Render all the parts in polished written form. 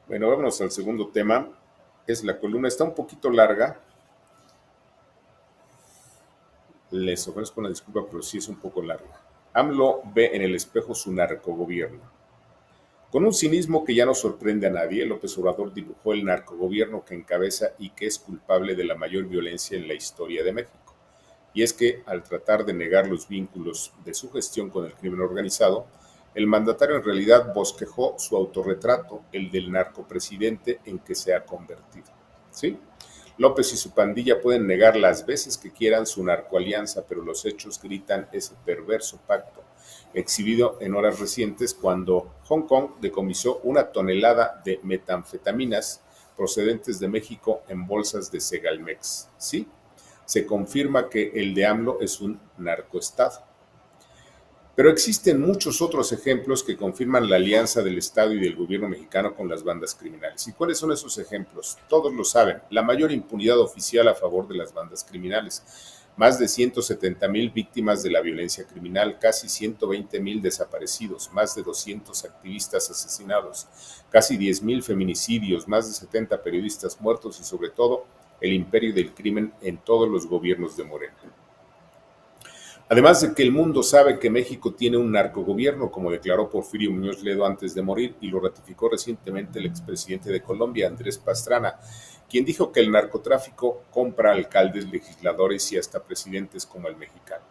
Bueno, vámonos al segundo tema. Es la columna, está un poquito larga. Les ofrezco una disculpa, pero sí es un poco larga. AMLO ve en el espejo su narcogobierno. Con un cinismo que ya no sorprende a nadie, López Obrador dibujó el narcogobierno que encabeza y que es culpable de la mayor violencia en la historia de México. Y es que, al tratar de negar los vínculos de su gestión con el crimen organizado, el mandatario en realidad bosquejó su autorretrato, el del narcopresidente en que se ha convertido. ¿Sí? López y su pandilla pueden negar las veces que quieran su narcoalianza, pero los hechos gritan ese perverso pacto, exhibido en horas recientes cuando Hong Kong decomisó 1 tonelada de metanfetaminas procedentes de México en bolsas de Segalmex. ¿Sí? Se confirma que el de AMLO es un narcoestado. Pero existen muchos otros ejemplos que confirman la alianza del Estado y del gobierno mexicano con las bandas criminales. ¿Y cuáles son esos ejemplos? Todos lo saben. La mayor impunidad oficial a favor de las bandas criminales. Más de 170,000 víctimas de la violencia criminal, casi 120,000 desaparecidos, más de 200 activistas asesinados, casi 10,000 feminicidios, más de 70 periodistas muertos y sobre todo el imperio del crimen en todos los gobiernos de Morena. Además de que el mundo sabe que México tiene un narcogobierno, como declaró Porfirio Muñoz Ledo antes de morir y lo ratificó recientemente el expresidente de Colombia, Andrés Pastrana, quien dijo que el narcotráfico compra alcaldes, legisladores y hasta presidentes como el mexicano.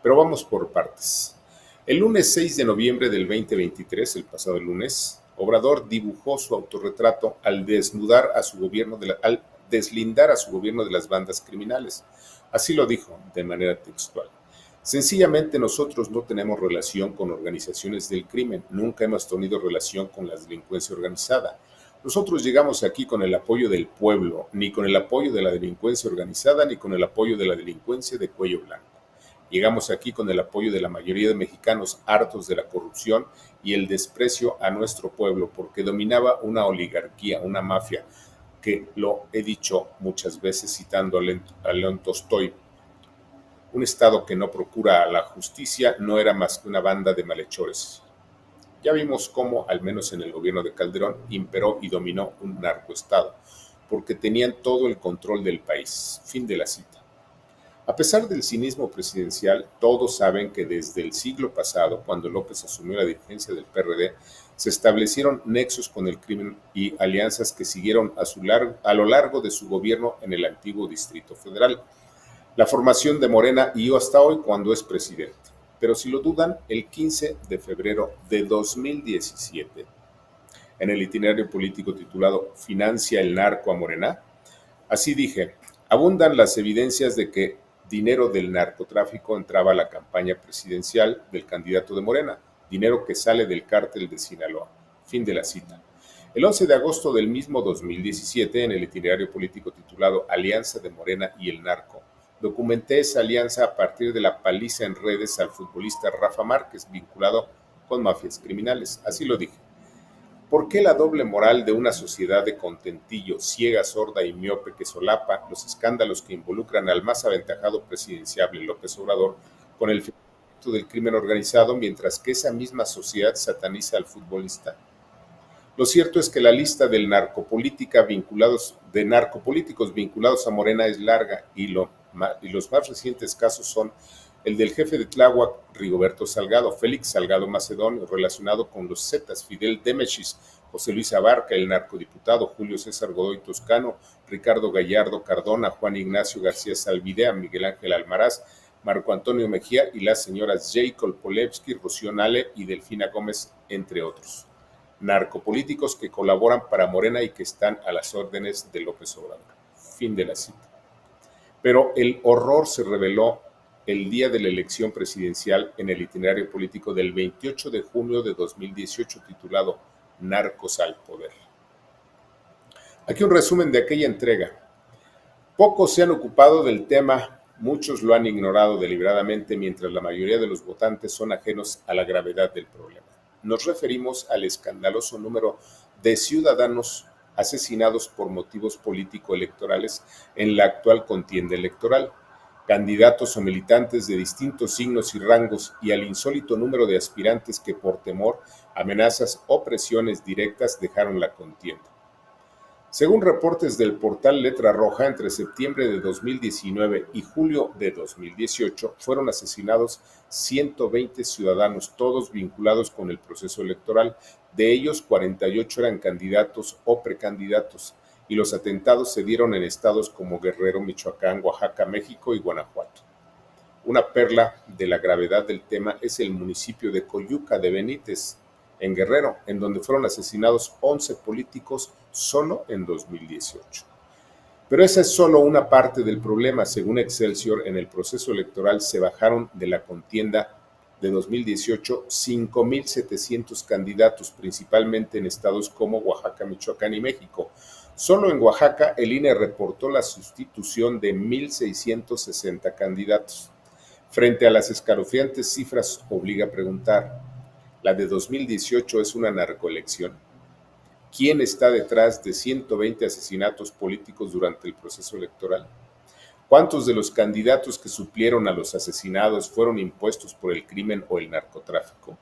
Pero vamos por partes. El lunes 6 de noviembre del 2023, el pasado lunes, Obrador dibujó su autorretrato al deslindar a su gobierno de las bandas criminales. Así lo dijo de manera textual. Sencillamente nosotros no tenemos relación con organizaciones del crimen, nunca hemos tenido relación con la delincuencia organizada. Nosotros llegamos aquí con el apoyo del pueblo, ni con el apoyo de la delincuencia organizada, ni con el apoyo de la delincuencia de cuello blanco. Llegamos aquí con el apoyo de la mayoría de mexicanos hartos de la corrupción y el desprecio a nuestro pueblo porque dominaba una oligarquía, una mafia, que lo he dicho muchas veces citando a León Tolstoy. Un Estado que no procura la justicia no era más que una banda de malhechores. Ya vimos cómo, al menos en el gobierno de Calderón, imperó y dominó un narcoestado, porque tenían todo el control del país. Fin de la cita. A pesar del cinismo presidencial, todos saben que desde el siglo pasado, cuando López asumió la dirigencia del PRD, se establecieron nexos con el crimen y alianzas que siguieron a lo largo de su gobierno en el antiguo Distrito Federal. La formación de Morena y hasta hoy cuando es presidente. Pero si lo dudan, el 15 de febrero de 2017, en el itinerario político titulado ¿Financia el narco a Morena? Así dije, abundan las evidencias de que dinero del narcotráfico entraba a la campaña presidencial del candidato de Morena, dinero que sale del cártel de Sinaloa. Fin de la cita. El 11 de agosto del mismo 2017, en el itinerario político titulado Alianza de Morena y el narco, documenté esa alianza a partir de la paliza en redes al futbolista Rafa Márquez, vinculado con mafias criminales. Así lo dije. ¿Por qué la doble moral de una sociedad de contentillo, ciega, sorda y miope que solapa los escándalos que involucran al más aventajado presidenciable López Obrador con el financiamiento del crimen organizado, mientras que esa misma sociedad sataniza al futbolista? Lo cierto es que la lista de narcopolíticos vinculados a Morena es larga y los más recientes casos son el del jefe de Tláhuac, Rigoberto Salgado, Félix Salgado Macedonio, relacionado con los Zetas, Fidel Témechis, José Luis Abarca, el narcodiputado, Julio César Godoy Toscano, Ricardo Gallardo Cardona, Juan Ignacio García Salvidea, Miguel Ángel Almaraz, Marco Antonio Mejía y las señoras Jacob Polevsky, Rocío Nale y Delfina Gómez, entre otros. Narcopolíticos que colaboran para Morena y que están a las órdenes de López Obrador. Fin de la cita. Pero el horror se reveló el día de la elección presidencial en el itinerario político del 28 de junio de 2018 titulado Narcos al Poder. Aquí un resumen de aquella entrega. Pocos se han ocupado del tema, muchos lo han ignorado deliberadamente, mientras la mayoría de los votantes son ajenos a la gravedad del problema. Nos referimos al escandaloso número de ciudadanos asesinados por motivos político-electorales en la actual contienda electoral. candidatos o militantes de distintos signos y rangos y al insólito número de aspirantes que por temor, amenazas o presiones directas dejaron la contienda. Según reportes del portal Letra Roja, entre septiembre de 2019 y julio de 2018 fueron asesinados 120 ciudadanos, todos vinculados con el proceso electoral. De ellos, 48 eran candidatos o precandidatos, y los atentados se dieron en estados como Guerrero, Michoacán, Oaxaca, México y Guanajuato. Una perla de la gravedad del tema es el municipio de Coyuca de Benítez, en Guerrero, en donde fueron asesinados 11 políticos solo en 2018. Pero esa es solo una parte del problema. Según Excelsior, en el proceso electoral se bajaron de la contienda de 2018 5,700 candidatos, principalmente en estados como Oaxaca, Michoacán y México. Solo en Oaxaca, el INE reportó la sustitución de 1,660 candidatos. Frente a las escalofriantes cifras, obliga a preguntar, ¿la de 2018 es una narcoelección? ¿Quién está detrás de 120 asesinatos políticos durante el proceso electoral? ¿Cuántos de los candidatos que suplieron a los asesinados fueron impuestos por el crimen o el narcotráfico?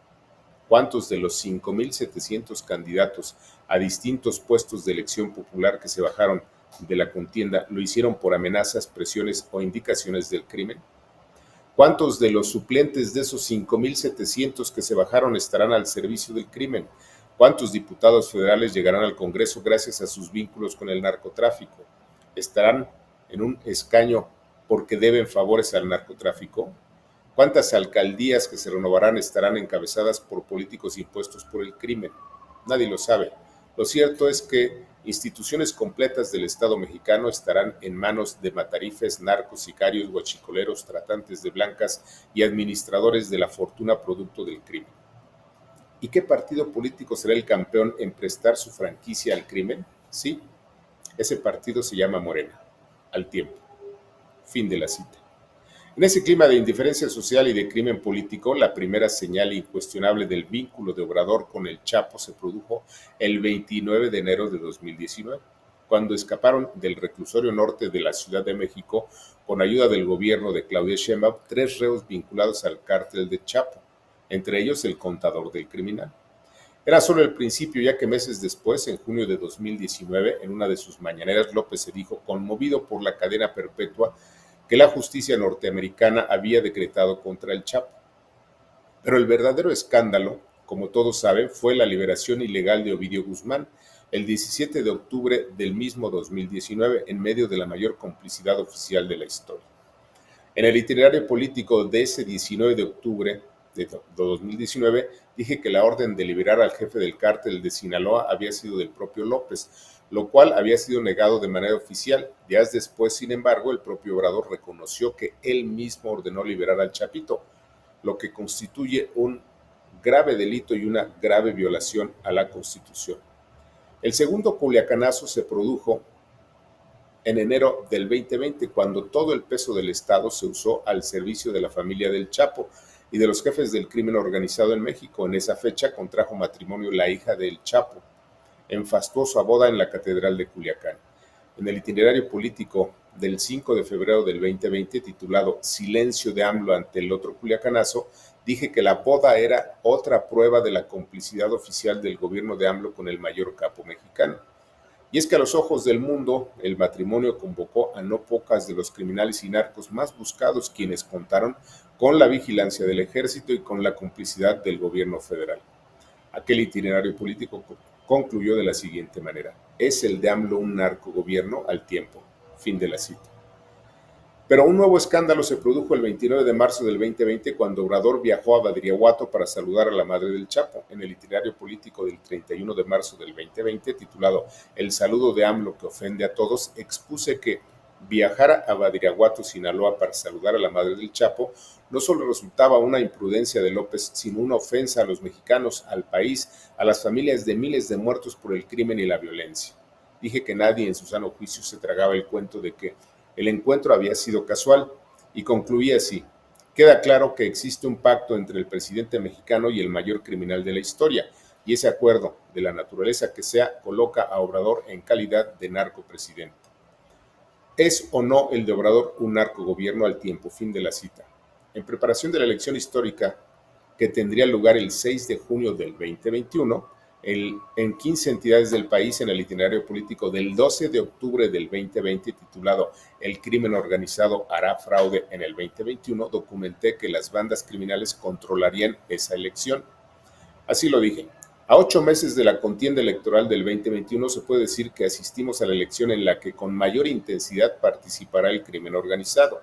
¿Cuántos de los 5,700 candidatos a distintos puestos de elección popular que se bajaron de la contienda lo hicieron por amenazas, presiones o indicaciones del crimen? ¿Cuántos de los suplentes de esos 5,700 que se bajaron estarán al servicio del crimen? ¿Cuántos diputados federales llegarán al Congreso gracias a sus vínculos con el narcotráfico? ¿Estarán en un escaño porque deben favores al narcotráfico? ¿Cuántas alcaldías que se renovarán estarán encabezadas por políticos impuestos por el crimen? Nadie lo sabe. Lo cierto es que instituciones completas del Estado mexicano estarán en manos de matarifes, narcos, sicarios, huachicoleros, tratantes de blancas y administradores de la fortuna producto del crimen. ¿Y qué partido político será el campeón en prestar su franquicia al crimen? Sí, ese partido se llama Morena. Al tiempo. Fin de la cita. En ese clima de indiferencia social y de crimen político, la primera señal incuestionable del vínculo de Obrador con el Chapo se produjo el 29 de enero de 2019, cuando escaparon del reclusorio norte de la Ciudad de México, con ayuda del gobierno de Claudia Sheinbaum, 3 reos vinculados al cártel de Chapo, entre ellos el contador del criminal. Era solo el principio, ya que meses después, en junio de 2019, en una de sus mañaneras, López se dijo, conmovido por la cadena perpetua que la justicia norteamericana había decretado contra el Chapo. Pero el verdadero escándalo, como todos saben, fue la liberación ilegal de Ovidio Guzmán el 17 de octubre del mismo 2019, en medio de la mayor complicidad oficial de la historia. En el itinerario político de ese 19 de octubre de 2019, dije que la orden de liberar al jefe del cártel de Sinaloa había sido del propio López, lo cual había sido negado de manera oficial. Días después, sin embargo, el propio Obrador reconoció que él mismo ordenó liberar al Chapito, lo que constituye un grave delito y una grave violación a la Constitución. El segundo culiacanazo se produjo en enero del 2020, cuando todo el peso del Estado se usó al servicio de la familia del Chapo y de los jefes del crimen organizado en México. En esa fecha contrajo matrimonio la hija del Chapo en fastuosa boda en la Catedral de Culiacán. En el itinerario político del 5 de febrero del 2020, titulado Silencio de AMLO ante el otro culiacanazo, dije que la boda era otra prueba de la complicidad oficial del gobierno de AMLO con el mayor capo mexicano. Y es que a los ojos del mundo, el matrimonio convocó a no pocas de los criminales y narcos más buscados, quienes contaron con la vigilancia del ejército y con la complicidad del gobierno federal. Aquel itinerario político concluyó de la siguiente manera: ¿es el de AMLO un narcogobierno? Al tiempo. Fin de la cita. Pero un nuevo escándalo se produjo el 29 de marzo del 2020, cuando Obrador viajó a Badiraguato para saludar a la madre del Chapo. En el itinerario político del 31 de marzo del 2020, titulado El saludo de AMLO que ofende a todos, expuse que viajar a Badiraguato, Sinaloa, para saludar a la madre del Chapo no solo resultaba una imprudencia de López, sino una ofensa a los mexicanos, al país, a las familias de miles de muertos por el crimen y la violencia. Dije que nadie en su sano juicio se tragaba el cuento de que el encuentro había sido casual, y concluí así: queda claro que existe un pacto entre el presidente mexicano y el mayor criminal de la historia, y ese acuerdo, de la naturaleza que sea, coloca a Obrador en calidad de narcopresidente. ¿Es o no el de Obrador un narcogobierno al tiempo? Fin de la cita. En preparación de la elección histórica que tendría lugar el 6 de junio del 2021, en 15 entidades del país en el itinerario político del 12 de octubre del 2020, titulado El crimen organizado hará fraude en el 2021, documenté que las bandas criminales controlarían esa elección. Así lo dije. A 8 meses de la contienda electoral del 2021 se puede decir que asistimos a la elección en la que con mayor intensidad participará el crimen organizado.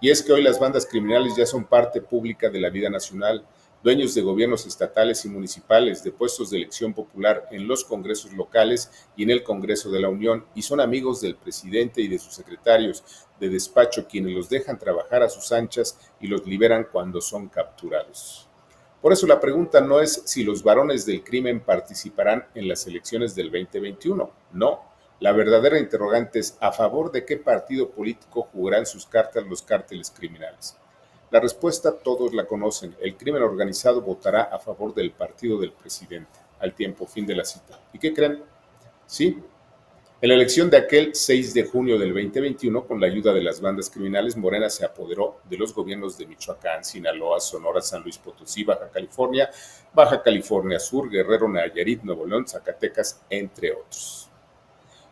Y es que hoy las bandas criminales ya son parte pública de la vida nacional, dueños de gobiernos estatales y municipales, de puestos de elección popular en los congresos locales y en el Congreso de la Unión, y son amigos del presidente y de sus secretarios de despacho, quienes los dejan trabajar a sus anchas y los liberan cuando son capturados. Por eso la pregunta no es si los varones del crimen participarán en las elecciones del 2021. No, la verdadera interrogante es ¿a favor de qué partido político jugarán sus cartas los cárteles criminales? La respuesta todos la conocen. El crimen organizado votará a favor del partido del presidente. Al tiempo, fin de la cita. ¿Y qué creen? Sí, en la elección de aquel 6 de junio del 2021, con la ayuda de las bandas criminales, Morena se apoderó de los gobiernos de Michoacán, Sinaloa, Sonora, San Luis Potosí, Baja California Sur, Guerrero, Nayarit, Nuevo León, Zacatecas, entre otros.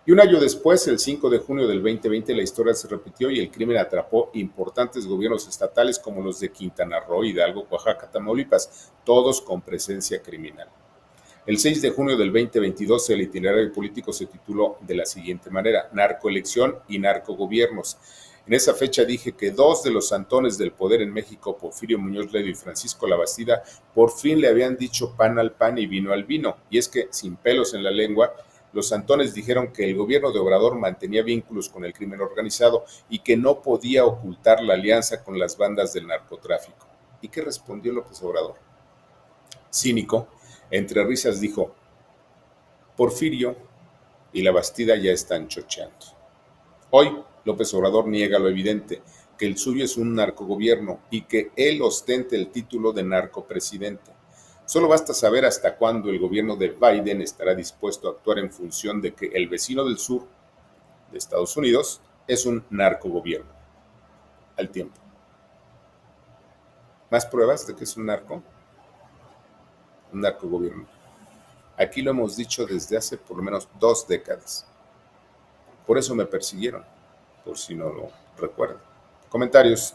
Y un año después, el 5 de junio del 2020, la historia se repitió y el crimen atrapó importantes gobiernos estatales como los de Quintana Roo, Hidalgo, Oaxaca, Tamaulipas, todos con presencia criminal. El 6 de junio del 2022, el itinerario político se tituló de la siguiente manera: Narcoelección y narcogobiernos. En esa fecha dije que dos de los santones del poder en México, Porfirio Muñoz Ledo y Francisco Labastida, por fin le habían dicho pan al pan y vino al vino. Y es que, sin pelos en la lengua, los santones dijeron que el gobierno de Obrador mantenía vínculos con el crimen organizado y que no podía ocultar la alianza con las bandas del narcotráfico. ¿Y qué respondió López Obrador? Cínico, entre risas dijo: Porfirio y Labastida ya están chocheando. Hoy, López Obrador niega lo evidente, que el suyo es un narcogobierno y que él ostente el título de narcopresidente. Solo basta saber hasta cuándo el gobierno de Biden estará dispuesto a actuar en función de que el vecino del sur de Estados Unidos es un narcogobierno. Al tiempo. ¿Más pruebas de que es un narcogobierno? Aquí lo hemos dicho desde hace por lo menos 2 décadas. Por eso me persiguieron, por si no lo recuerdan. Comentarios.